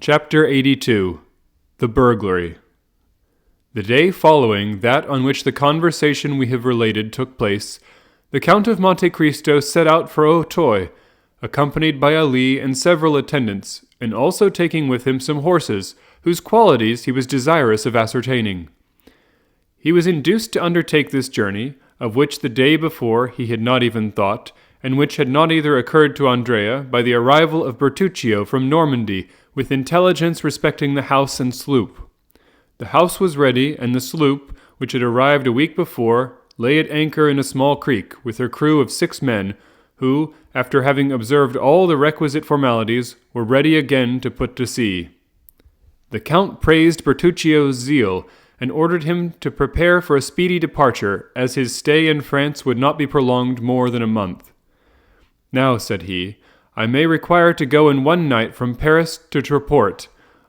Chapter 82. The Burglary. The day following that on which the conversation we have related took place, the Count of Monte Cristo set out for Auteuil, accompanied by Ali and several attendants, and also taking with him some horses, whose qualities he was desirous of ascertaining. He was induced to undertake this journey, of which the day before he had not even thought, and which had not either occurred to Andrea, by the arrival of Bertuccio from Normandy, with intelligence respecting the house and sloop. The house was ready, and the sloop, which had arrived a week before, lay at anchor in a small creek, with her crew of 6 men, who, after having observed all the requisite formalities, were ready again to put to sea. The Count praised Bertuccio's zeal, and ordered him to prepare for a speedy departure, as his stay in France would not be prolonged more than a month. "Now," said he, "I may require to go in one night from Paris to Treport.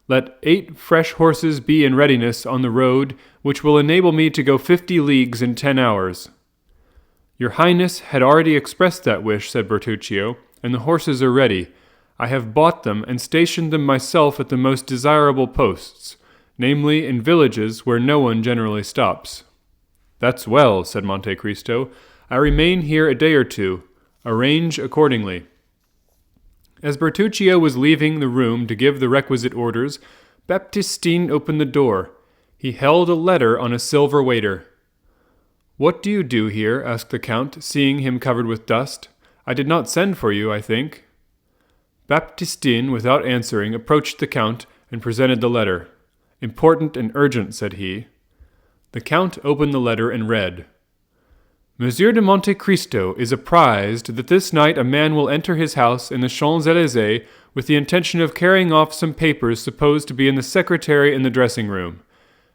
Let 8 fresh horses be in readiness on the road, which will enable me to go 50 leagues in 10 hours." "Your Highness had already expressed that wish," said Bertuccio, "and the horses are ready. I have bought them and stationed them myself at the most desirable posts, namely in villages where no one generally stops." "That's well," said Monte Cristo. "I remain here a day or 2. Arrange accordingly." As Bertuccio was leaving the room to give the requisite orders, Baptistine opened the door. He held a letter on a silver waiter. "What do you do here?" asked the Count, seeing him covered with dust. "I did not send for you, I think." Baptistine, without answering, approached the Count and presented the letter. "Important and urgent," said he. The Count opened the letter and read, "Monsieur de Monte Cristo is apprised that this night a man will enter his house in the Champs-Élysées with the intention of carrying off some papers supposed to be in the secretary in the dressing-room.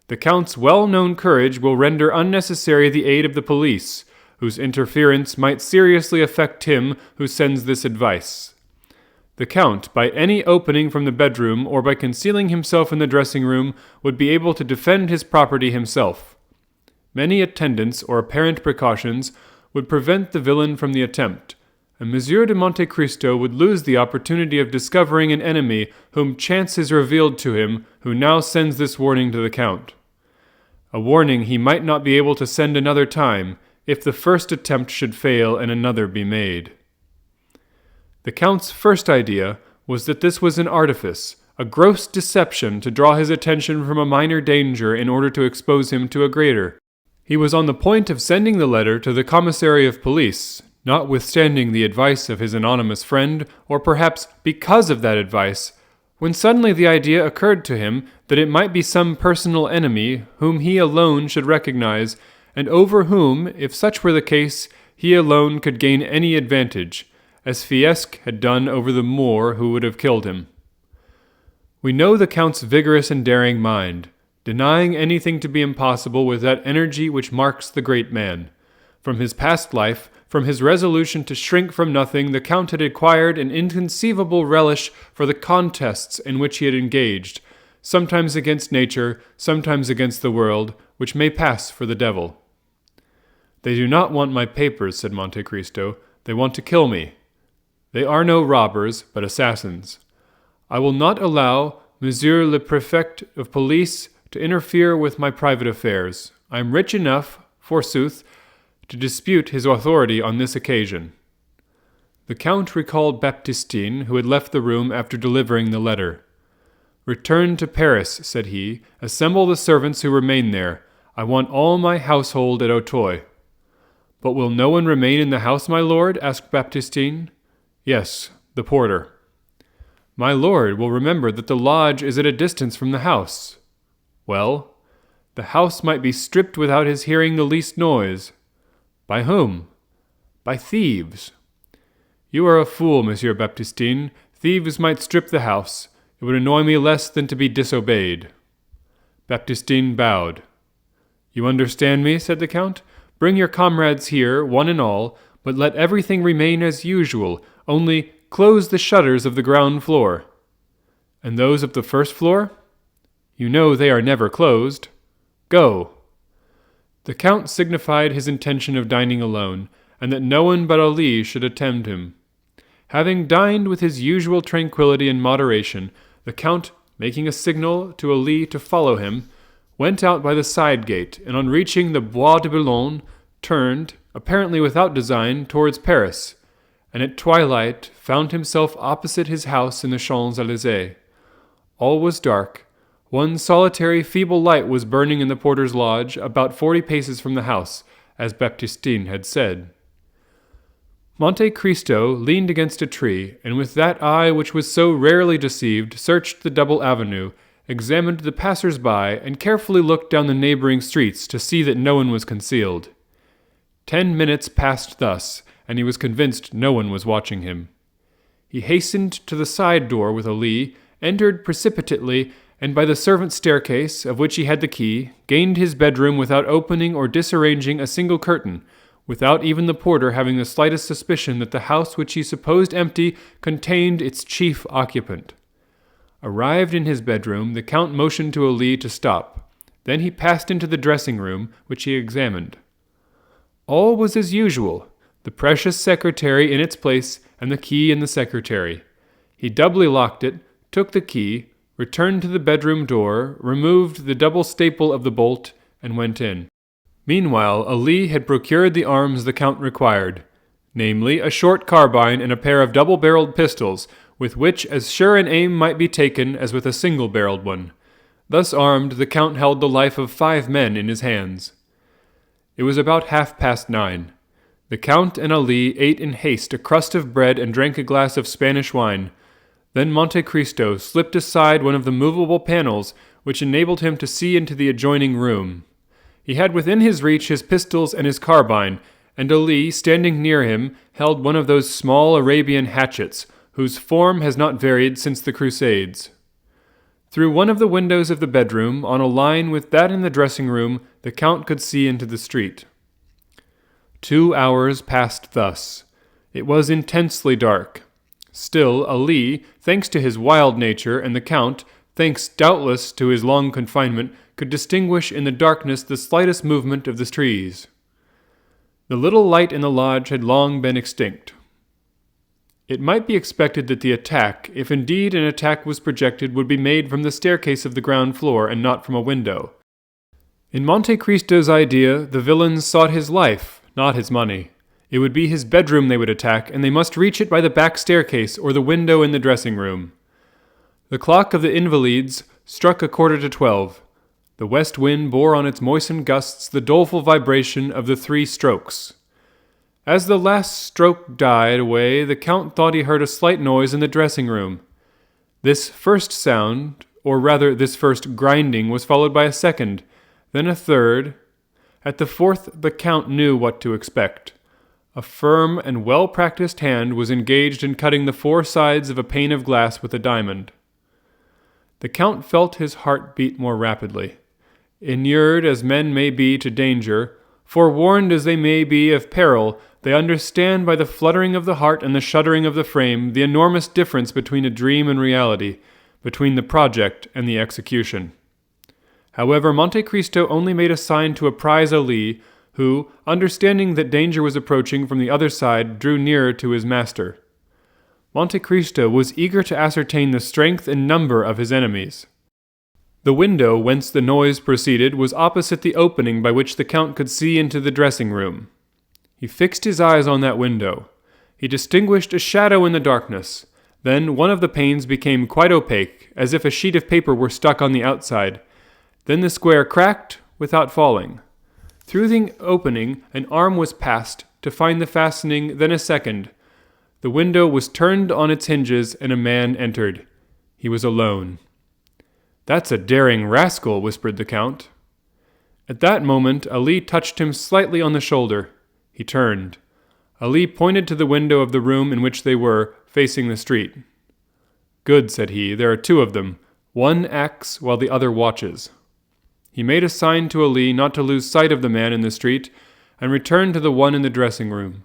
The Count's well-known courage will render unnecessary the aid of the police, whose interference might seriously affect him who sends this advice. The Count, by any opening from the bedroom or by concealing himself in the dressing-room, would be able to defend his property himself. Many attendants or apparent precautions would prevent the villain from the attempt, and Monsieur de Monte Cristo would lose the opportunity of discovering an enemy whom chance has revealed to him, who now sends this warning to the Count. A warning he might not be able to send another time, if the first attempt should fail and another be made." The Count's first idea was that this was an artifice, a gross deception to draw his attention from a minor danger in order to expose him to a greater. He was on the point of sending the letter to the commissary of police, notwithstanding the advice of his anonymous friend, or perhaps because of that advice, when suddenly the idea occurred to him that it might be some personal enemy whom he alone should recognize, and over whom, if such were the case, he alone could gain any advantage, as Fiesque had done over the Moor who would have killed him. We know the Count's vigorous and daring mind, denying anything to be impossible with that energy which marks the great man. From his past life, from his resolution to shrink from nothing, the Count had acquired an inconceivable relish for the contests in which he had engaged, sometimes against nature, sometimes against the world, which may pass for the devil. "They do not want my papers," said Monte Cristo. "They want to kill me. They are no robbers, but assassins. I will not allow Monsieur le Préfect of Police to interfere with my private affairs. I am rich enough, forsooth, to dispute his authority on this occasion." The Count recalled Baptistine, who had left the room after delivering the letter. "Return to Paris," said he. "Assemble the servants who remain there. I want all my household at Auteuil." "But will no one remain in the house, my lord?" asked Baptistine. "Yes, the porter." "My lord will remember that the lodge is at a distance from the house." "Well, the house might be stripped without his hearing the least noise." "By whom?" "By thieves." "You are a fool, Monsieur Baptistine. Thieves might strip the house. It would annoy me less than to be disobeyed." Baptistine bowed. "You understand me," said the Count. "Bring your comrades here, one and all, but let everything remain as usual, only close the shutters of the ground floor." "And those of the first floor?" "You know they are never closed. Go." The Count signified his intention of dining alone, and that no one but Ali should attend him. Having dined with his usual tranquillity and moderation, the Count making a signal to Ali to follow him, went out by the side gate, and on reaching the Bois de Boulogne, turned, apparently without design, towards Paris, and at twilight found himself opposite his house in the Champs-Élysées. All was dark. One solitary feeble light was burning in the porter's lodge, about 40 paces from the house, as Baptistine had said. Monte Cristo leaned against a tree, and with that eye which was so rarely deceived, searched the double avenue, examined the passers-by, and carefully looked down the neighboring streets to see that no one was concealed. 10 minutes passed thus, and he was convinced no one was watching him. He hastened to the side door with Ali, entered precipitately, and by the servants' staircase, of which he had the key, gained his bedroom without opening or disarranging a single curtain, without even the porter having the slightest suspicion that the house which he supposed empty contained its chief occupant. Arrived in his bedroom, the Count motioned to Ali to stop. Then he passed into the dressing-room, which he examined. All was as usual, the precious secretary in its place and the key in the secretary. He doubly locked it, took the key, returned to the bedroom door, removed the double staple of the bolt, and went in. Meanwhile, Ali had procured the arms the Count required, namely, a short carbine and a pair of double-barreled pistols, with which as sure an aim might be taken as with a single-barreled one. Thus armed, the Count held the life of 5 men in his hands. It was about 9:30. The Count and Ali ate in haste a crust of bread and drank a glass of Spanish wine. Then Monte Cristo slipped aside one of the movable panels which enabled him to see into the adjoining room. He had within his reach his pistols and his carbine, and Ali, standing near him, held one of those small Arabian hatchets, whose form has not varied since the Crusades. Through one of the windows of the bedroom, on a line with that in the dressing-room, the Count could see into the street. 2 hours passed thus. It was intensely dark. Still, Ali, thanks to his wild nature, and the Count, thanks doubtless to his long confinement, could distinguish in the darkness the slightest movement of the trees. The little light in the lodge had long been extinct. It might be expected that the attack, if indeed an attack was projected, would be made from the staircase of the ground floor and not from a window. In Monte Cristo's idea, the villains sought his life, not his money. It would be his bedroom they would attack, and they must reach it by the back staircase or the window in the dressing-room. The clock of the Invalides struck 11:45. The west wind bore on its moistened gusts the doleful vibration of the 3 strokes. As the last stroke died away, the Count thought he heard a slight noise in the dressing-room. This first sound, or rather this first grinding, was followed by a second, then a third. At the 4th the Count knew what to expect. A firm and well-practiced hand was engaged in cutting the 4 sides of a pane of glass with a diamond. The Count felt his heart beat more rapidly. Inured as men may be to danger, forewarned as they may be of peril, they understand by the fluttering of the heart and the shuddering of the frame the enormous difference between a dream and reality, between the project and the execution. However, Monte Cristo only made a sign to apprise Ali, who, understanding that danger was approaching from the other side, drew nearer to his master. Monte Cristo was eager to ascertain the strength and number of his enemies. The window whence the noise proceeded was opposite the opening by which the Count could see into the dressing-room. He fixed his eyes on that window. He distinguished a shadow in the darkness. Then one of the panes became quite opaque, as if a sheet of paper were stuck on the outside. Then the square cracked without falling. Through the opening an arm was passed to find the fastening, then a second. The window was turned on its hinges, and a man entered. He was alone. "That's a daring rascal," whispered the Count. At that moment Ali touched him slightly on the shoulder. He turned. Ali pointed to the window of the room in which they were, facing the street. "Good," said he, "there are 2 of them. One acts while the other watches." He made a sign to Ali not to lose sight of the man in the street, and returned to the one in the dressing-room.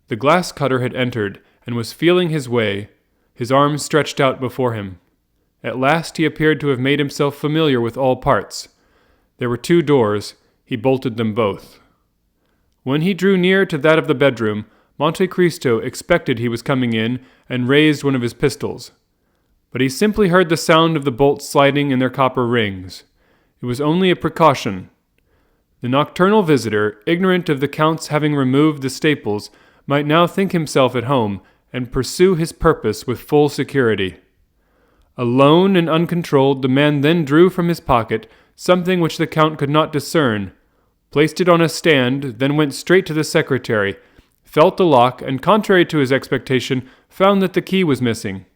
The glass cutter had entered, and was feeling his way, his arms stretched out before him. At last he appeared to have made himself familiar with all parts. There were 2 doors. He bolted them both. When he drew near to that of the bedroom, Monte Cristo expected he was coming in, and raised one of his pistols. but he simply heard the sound of the bolts sliding in their copper rings. It was only a precaution. The nocturnal visitor, ignorant of the Count's having removed the staples, might now think himself at home and pursue his purpose with full security. Alone and uncontrolled, the man then drew from his pocket something which the Count could not discern, placed it on a stand, then went straight to the secretary, felt the lock, and contrary to his expectation, found that the key was missing.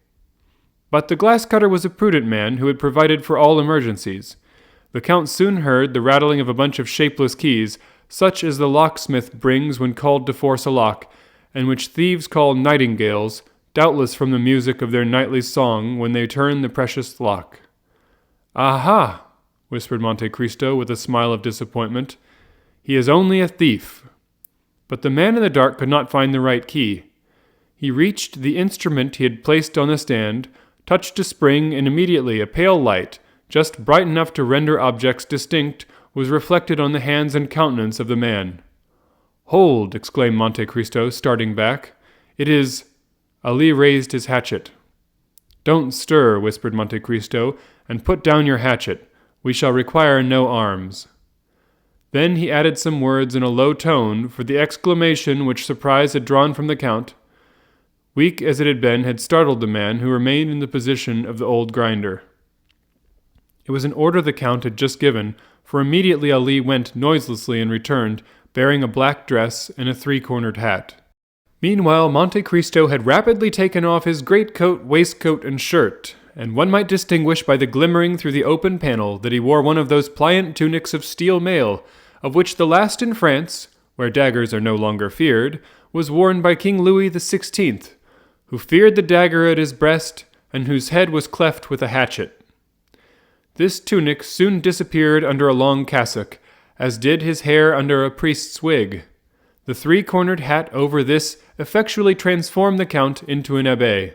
But the glass-cutter was a prudent man who had provided for all emergencies. The Count soon heard the rattling of a bunch of shapeless keys, such as the locksmith brings when called to force a lock, and which thieves call nightingales, doubtless from the music of their nightly song when they turn the precious lock. "Aha!" whispered Monte Cristo with a smile of disappointment. "He is only a thief." But the man in the dark could not find the right key. He reached the instrument he had placed on the stand, touched a spring, and immediately a pale light, just bright enough to render objects distinct, was reflected on the hands and countenance of the man. "Hold!" exclaimed Monte Cristo, starting back. "It is—" Ali raised his hatchet. "Don't stir," whispered Monte Cristo, "and put down your hatchet. We shall require no arms." Then he added some words in a low tone, for the exclamation which surprise had drawn from the Count, weak as it had been, had startled the man, who remained in the position of the old grinder. It was an order the Count had just given, for immediately Ali went noiselessly and returned, bearing a black dress and a three-cornered hat. Meanwhile, Monte Cristo had rapidly taken off his greatcoat, waistcoat, and shirt, and one might distinguish by the glimmering through the open panel that he wore one of those pliant tunics of steel mail, of which the last in France, where daggers are no longer feared, was worn by King Louis XVI, who feared the dagger at his breast, and whose head was cleft with a hatchet. This tunic soon disappeared under a long cassock, as did his hair under a priest's wig. The three-cornered hat over this effectually transformed the Count into an abbé.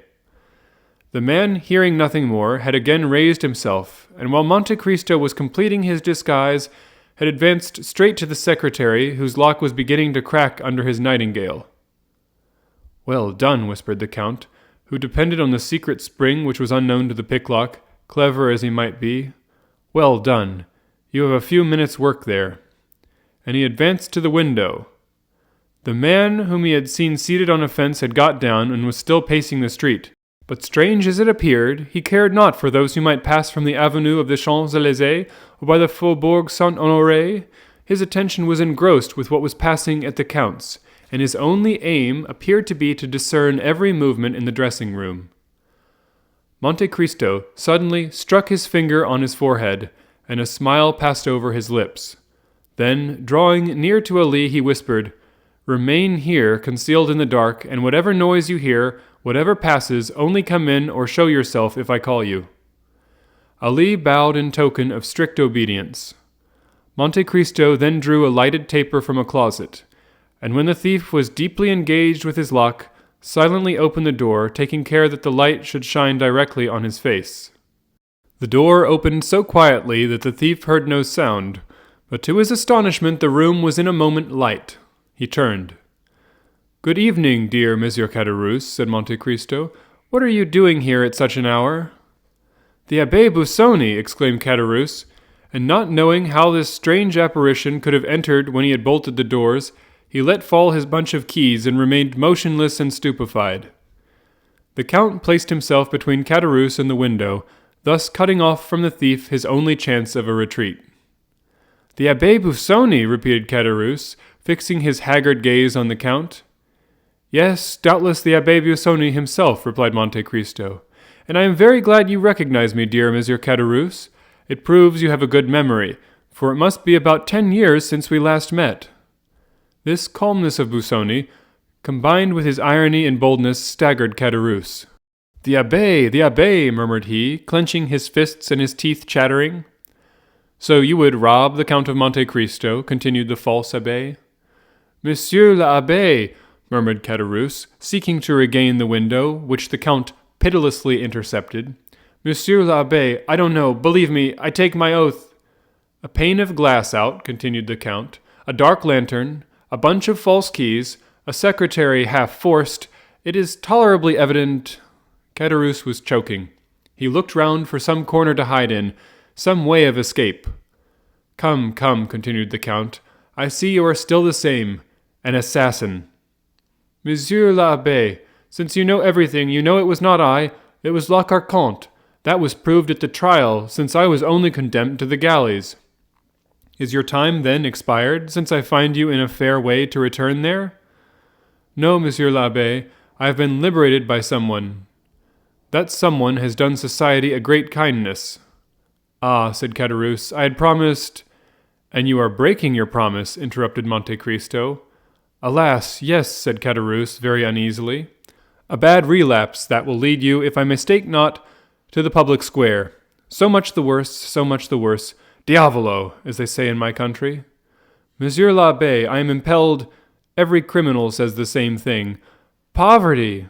The man, hearing nothing more, had again raised himself, and while Monte Cristo was completing his disguise, had advanced straight to the secretary, whose lock was beginning to crack under his nightingale. "Well done," whispered the Count, who depended on the secret spring which was unknown to the picklock, clever as he might be. "Well done. You have a few minutes' work there." And he advanced to the window. The man whom he had seen seated on a fence had got down and was still pacing the street. But strange as it appeared, he cared not for those who might pass from the avenue of the Champs-Élysées or by the Faubourg Saint-Honoré. His attention was engrossed with what was passing at the Count's, and his only aim appeared to be to discern every movement in the dressing-room. Monte Cristo suddenly struck his finger on his forehead, and a smile passed over his lips. Then, drawing near to Ali, he whispered, "Remain here, concealed in the dark, and whatever noise you hear, whatever passes, only come in or show yourself if I call you." Ali bowed in token of strict obedience. Monte Cristo then drew a lighted taper from a closet, and when the thief was deeply engaged with his lock, silently opened the door, taking care that the light should shine directly on his face. The door opened so quietly that the thief heard no sound, but to his astonishment the room was in a moment light. He turned. "Good evening, dear Monsieur Caderousse," said Monte Cristo. "What are you doing here at such an hour?" "The Abbé Busoni!" exclaimed Caderousse, and not knowing how this strange apparition could have entered when he had bolted the doors, he let fall his bunch of keys and remained motionless and stupefied. The Count placed himself between Caderousse and the window, thus cutting off from the thief his only chance of a retreat. "The Abbé Busoni!" repeated Caderousse, fixing his haggard gaze on the Count. "Yes, doubtless the Abbé Busoni himself," replied Monte Cristo. "And I am very glad you recognize me, dear Monsieur Caderousse. It proves you have a good memory, for it must be about 10 years since we last met." This calmness of Busoni, combined with his irony and boldness, staggered Caderousse. The Abbé, murmured he, clenching his fists and his teeth chattering. "So you would rob the Count of Monte Cristo," continued the false Abbé. "Monsieur l'Abbé," murmured Caderousse, seeking to regain the window, which the Count pitilessly intercepted. "Monsieur l'Abbé, I don't know, believe me, I take my oath." "A pane of glass out," continued the Count, "a dark lantern, a bunch of false keys, a secretary half forced. It is tolerably evident—" Caderousse was choking. He looked round for some corner to hide in, some way of escape. Come, come, continued the Count, I see you are still the same, an assassin. Monsieur l'Abbé, since you know everything, you know it was not I, it was La Carconte. That was proved at the trial, since I was only condemned to the galleys. Is your time, then, expired, since I find you in a fair way to return there? No, Monsieur l'Abbé, I have been liberated by someone. That someone has done society a great kindness. Ah, said Caderousse, I had promised— And you are breaking your promise, interrupted Monte Cristo. Alas, yes, said Caderousse, very uneasily. A bad relapse that will lead you, if I mistake not, to the public square. So much the worse, so much the worse. Diavolo, as they say in my country. Monsieur l'Abbé, I am impelled— Every criminal says the same thing. Poverty!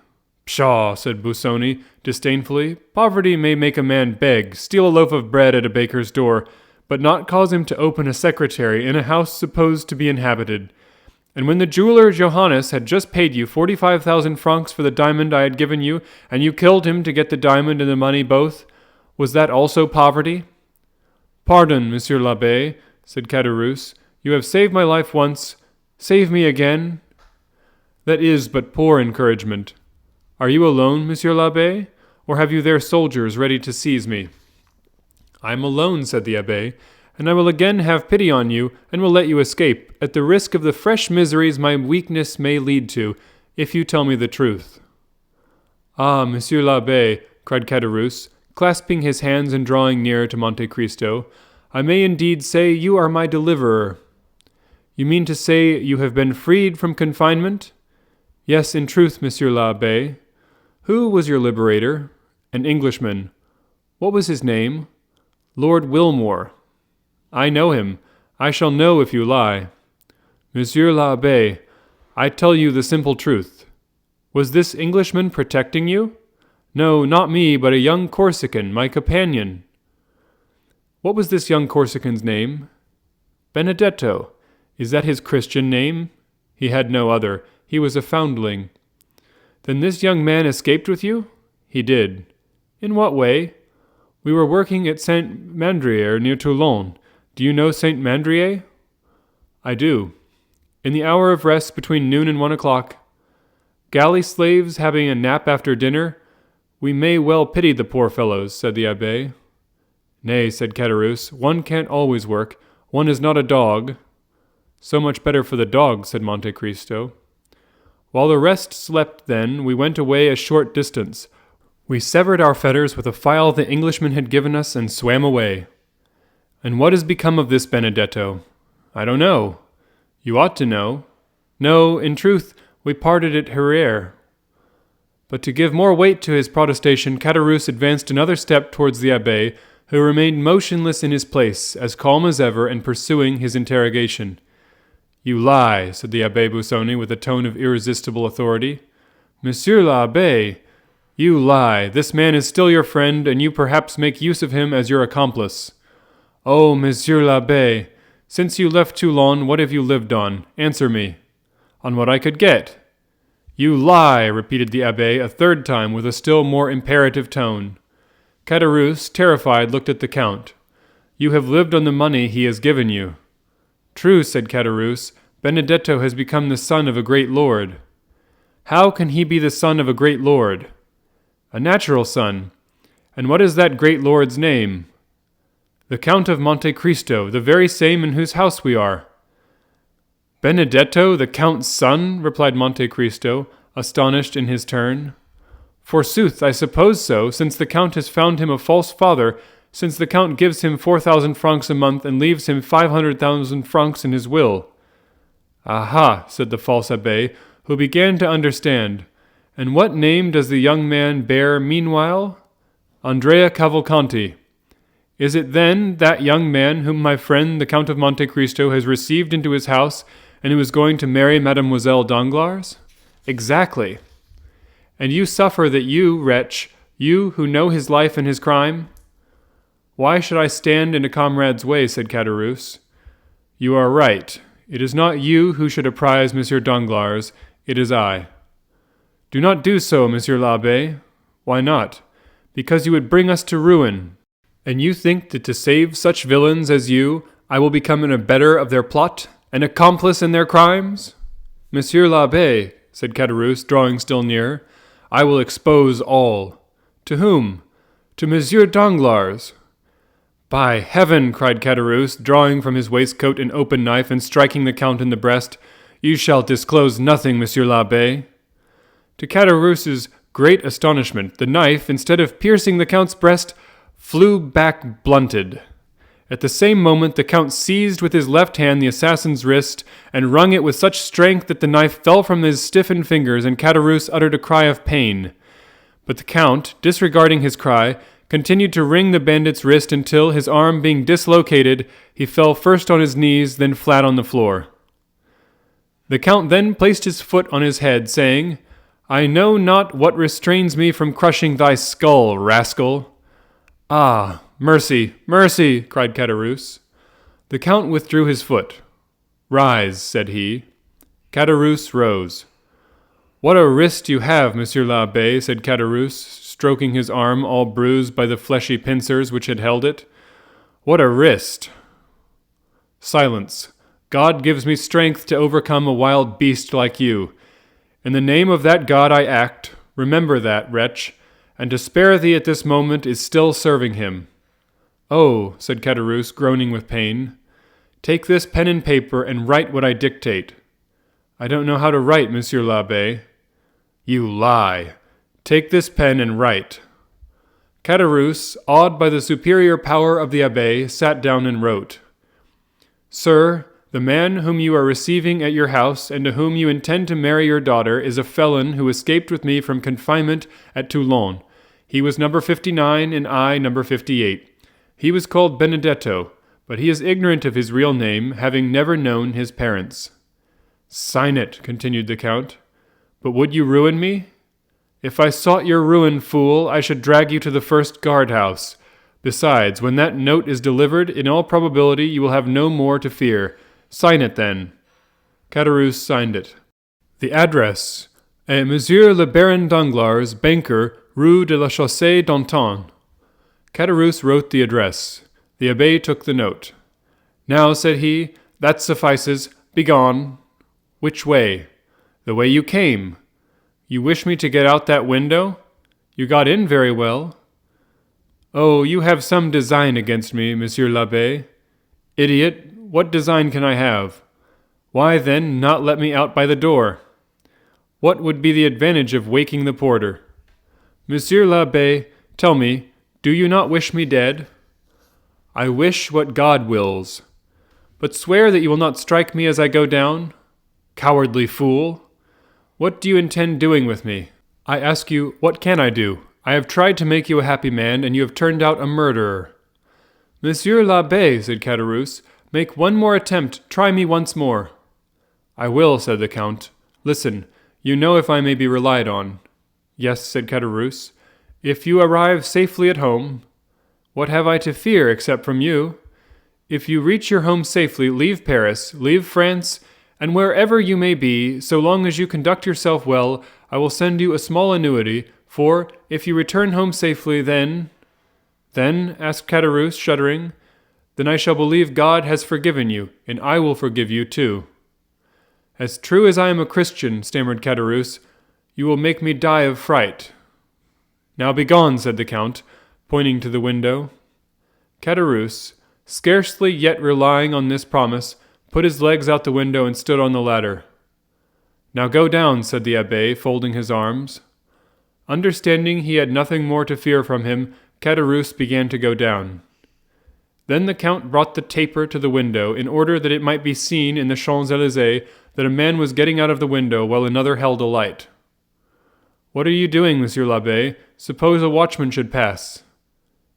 Pshaw, said Busoni, disdainfully. Poverty may make a man beg, steal a loaf of bread at a baker's door, but not cause him to open a secretary in a house supposed to be inhabited. And when the jeweler Johannes had just paid you 45,000 francs for the diamond I had given you, and you killed him to get the diamond and the money both, was that also poverty? Pardon, Monsieur l'Abbé, said Caderousse. You have saved my life once. Save me again. That is but poor encouragement. Are you alone, Monsieur l'Abbé, or have you there soldiers ready to seize me? I am alone, said the Abbé, and I will again have pity on you, and will let you escape, at the risk of the fresh miseries my weakness may lead to, if you tell me the truth. Ah, Monsieur l'Abbé, cried Caderousse, clasping his hands and drawing nearer to Monte Cristo, I may indeed say you are my deliverer. You mean to say you have been freed from confinement? Yes, in truth, Monsieur l'Abbé. Who was your liberator? An Englishman. What was his name? Lord Wilmore. I know him. I shall know if you lie. Monsieur l'Abbé, I tell you the simple truth. Was this Englishman protecting you? No, not me, but a young Corsican, my companion. What was this young Corsican's name? Benedetto. Is that his Christian name? He had no other. He was a foundling. Then this young man escaped with you? He did. In what way? We were working at Saint Mandrier near Toulon. Do you know Saint Mandrier? I do. In the hour of rest between noon and 1 o'clock. Galley slaves having a nap after dinner? We may well pity the poor fellows, said the Abbé. Nay, said Caderousse, one can't always work. One is not a dog. So much better for the dog, said Monte Cristo. While the rest slept then, we went away a short distance. We severed our fetters with a file the Englishman had given us and swam away. And what has become of this Benedetto? I don't know. You ought to know. No, in truth, we parted at Herrera. But to give more weight to his protestation, Caderousse advanced another step towards the Abbé, who remained motionless in his place, as calm as ever, and pursuing his interrogation. You lie, said the Abbé Busoni with a tone of irresistible authority. Monsieur l'Abbé, you lie. This man is still your friend, and you perhaps make use of him as your accomplice. Oh, Monsieur l'Abbé, since you left Toulon, what have you lived on? Answer me. On what I could get. You lie, repeated the Abbé a third time with a still more imperative tone. Caderousse, terrified, looked at the Count. You have lived on the money he has given you. True, said Caderousse, Benedetto has become the son of a great lord. How can he be the son of a great lord? A natural son. And what is that great lord's name? The Count of Monte Cristo, the very same in whose house we are. Benedetto, the Count's son? Replied Monte Cristo, astonished in his turn. Forsooth, I suppose so, since the Count has found him a false father, since the Count gives him 4,000 francs a month and leaves him 500,000 francs in his will. Aha, said the false abbé, who began to understand. And what name does the young man bear meanwhile? Andrea Cavalcanti. Is it then that young man whom my friend the Count of Monte Cristo has received into his house and who is going to marry Mademoiselle Danglars? Exactly. And you suffer that you, wretch, you who know his life and his crime? Why should I stand in a comrade's way, said Caderousse. You are right. It is not you who should apprise Monsieur Danglars, it is I. Do not do so, Monsieur l'Abbé. Why not? because you would bring us to ruin. And you think that to save such villains as you, I will become an abettor of their plot, an accomplice in their crimes? Monsieur l'Abbé, said Caderousse, drawing still nearer, I will expose all. To whom? To Monsieur Danglars. By heaven, cried Caderousse, drawing from his waistcoat an open knife and striking the Count in the breast, you shall disclose nothing, Monsieur l'Abbé. To Caderousse's great astonishment, the knife, instead of piercing the Count's breast, flew back blunted. At the same moment the Count seized with his left hand the assassin's wrist and wrung it with such strength that the knife fell from his stiffened fingers, and Caderousse uttered a cry of pain. But the Count, disregarding his cry, continued to wring the bandit's wrist until, his arm being dislocated, he fell first on his knees, then flat on the floor. The Count then placed his foot on his head, saying, I know not what restrains me from crushing thy skull, rascal. Ah, mercy, mercy, cried Caderousse. The Count withdrew his foot. Rise, said he. Caderousse rose. What a wrist you have, Monsieur l'Abbé, said Caderousse, stroking his arm all bruised by the fleshy pincers which had held it. What a wrist! Silence. God gives me strength to overcome a wild beast like you. In the name of that God I act. Remember that, wretch, and to spare thee at this moment is still serving him. Oh, said Caderousse, groaning with pain, take this pen and paper and write what I dictate. I don't know how to write, Monsieur l'Abbé. You lie. Take this pen and write. Caderousse, awed by the superior power of the abbé, sat down and wrote. Sir, the man whom you are receiving at your house and to whom you intend to marry your daughter is a felon who escaped with me from confinement at Toulon. He was number 59 and I number 58. He was called Benedetto, but he is ignorant of his real name, having never known his parents. Sign it, continued the Count. But would you ruin me? If I sought your ruin, fool, I should drag you to the first guard-house. Besides, when that note is delivered, in all probability you will have no more to fear. Sign it, then. Caderousse signed it. The address, Monsieur le Baron Danglars, banker, Rue de la Chaussée d'Antin. Caderousse wrote the address. The abbé took the note. Now, said he, that suffices. Begone. Which way? The way you came. You wish me to get out that window? You got in very well. Oh, you have some design against me, Monsieur l'Abbé. Idiot, what design can I have? Why, then, not let me out by the door? What would be the advantage of waking the porter? Monsieur l'Abbé, tell me, do you not wish me dead? I wish what God wills. But swear that you will not strike me as I go down. Cowardly fool! What do you intend doing with me? I ask you, what can I do? I have tried to make you a happy man, and you have turned out a murderer. Monsieur l'Abbé, said Caderousse, make one more attempt. Try me once more. I will, said the Count. Listen, you know if I may be relied on. Yes, said Caderousse. If you arrive safely at home. What have I to fear except from you? If you reach your home safely, leave Paris, leave France, and wherever you may be, so long as you conduct yourself well, I will send you a small annuity, for, if you return home safely, then... Then, asked Caderousse, shuddering, then I shall believe God has forgiven you, and I will forgive you too. As true as I am a Christian, stammered Caderousse, you will make me die of fright. Now begone, said the Count, pointing to the window. Caderousse, scarcely yet relying on this promise, put his legs out the window and stood on the ladder. Now go down, said the abbé, folding his arms. Understanding he had nothing more to fear from him, Caderousse began to go down. Then the Count brought the taper to the window, in order that it might be seen in the Champs-Élysées that a man was getting out of the window while another held a light. What are you doing, Monsieur l'Abbé? Suppose a watchman should pass.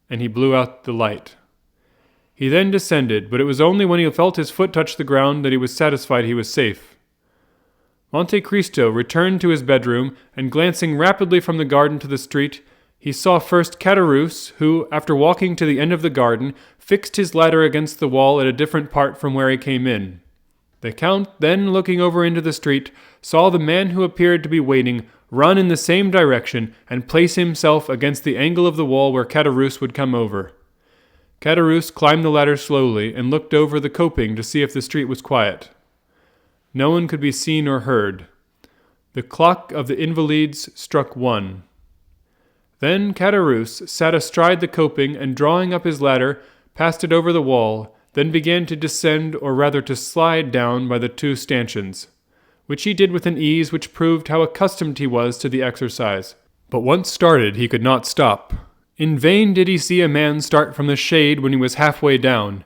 And he blew out the light. He then descended, but it was only when he felt his foot touch the ground that he was satisfied he was safe. Monte Cristo returned to his bedroom, and glancing rapidly from the garden to the street, he saw first Caderousse, who, after walking to the end of the garden, fixed his ladder against the wall at a different part from where he came in. The Count, then looking over into the street, saw the man who appeared to be waiting run in the same direction and place himself against the angle of the wall where Caderousse would come over. Caderousse climbed the ladder slowly and looked over the coping to see if the street was quiet. No one could be seen or heard. The clock of the Invalides struck 1. Then Caderousse sat astride the coping and, drawing up his ladder, passed it over the wall, then began to descend, or rather to slide down by the 2 stanchions, which he did with an ease which proved how accustomed he was to the exercise. But once started, he could not stop. In vain did he see a man start from the shade when he was halfway down.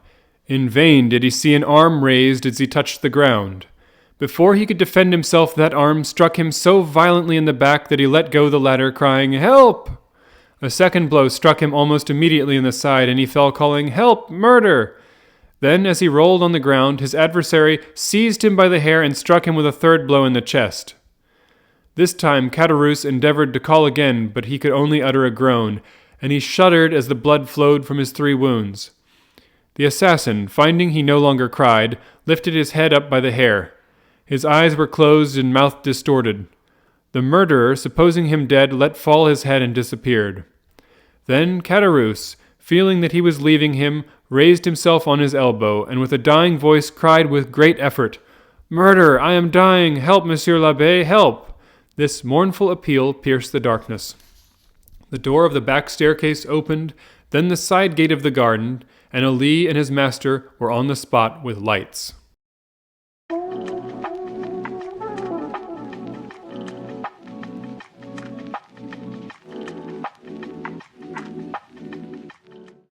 In vain did he see an arm raised as he touched the ground. Before he could defend himself, that arm struck him so violently in the back that he let go the ladder, crying, "Help!" A second blow struck him almost immediately in the side, and he fell, calling, "Help! Murder!" Then, as he rolled on the ground, his adversary seized him by the hair and struck him with a third blow in the chest. This time Caderousse endeavored to call again, but he could only utter a groan, and he shuddered as the blood flowed from his 3 wounds. The assassin, finding he no longer cried, lifted his head up by the hair. His eyes were closed and mouth distorted. The murderer, supposing him dead, let fall his head and disappeared. Then Caderousse, feeling that he was leaving him, raised himself on his elbow, and with a dying voice cried with great effort, "Murder! I am dying! Help, Monsieur l'Abbé, help!" This mournful appeal pierced the darkness. The door of the back staircase opened, then the side gate of the garden, and Ali and his master were on the spot with lights.